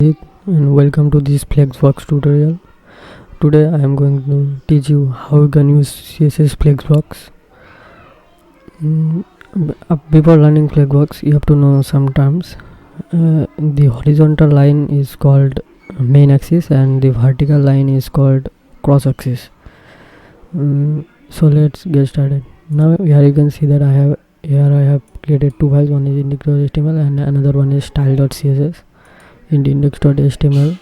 And welcome to this Flexbox tutorial. Today I am going to teach you how you can use CSS Flexbox. Before learning Flexbox, you have to know some terms. The horizontal line is called main axis and the vertical line is called cross axis. So let's get started. Now here you can see that I have created two files. One is index.html and another one is style.css. In the index.html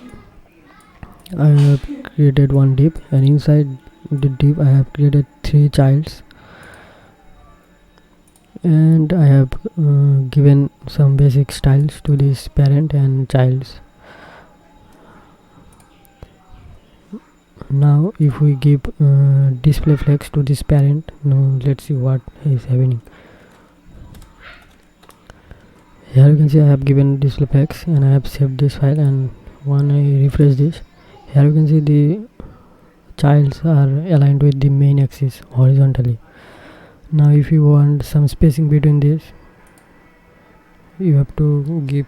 I have created one div, and inside the div I have created three childs, and I have given some basic styles to this parent and childs. Now if we give display flex to this parent, now let's see what is happening. Here you can see I have given display flex and I have saved this file, and when I refresh this, here you can see the childs are aligned with the main axis horizontally. Now if you want some spacing between this, you have to give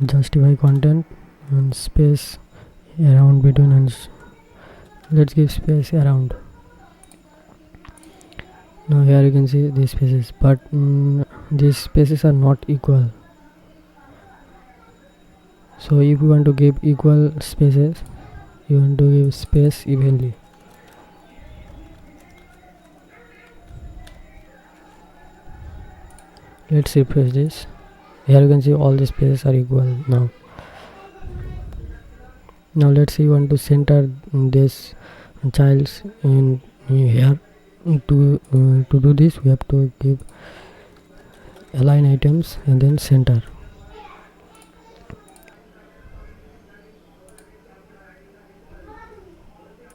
justify content and space around between, and let's give space around. Now here you can see these spaces, but these spaces are not equal. So if you want to give equal spaces, you want to give space evenly. Let's refresh this. Here you can see all the spaces are equal now. Now let's say you want to center this childs in here. To do this, we have to give align items and then center.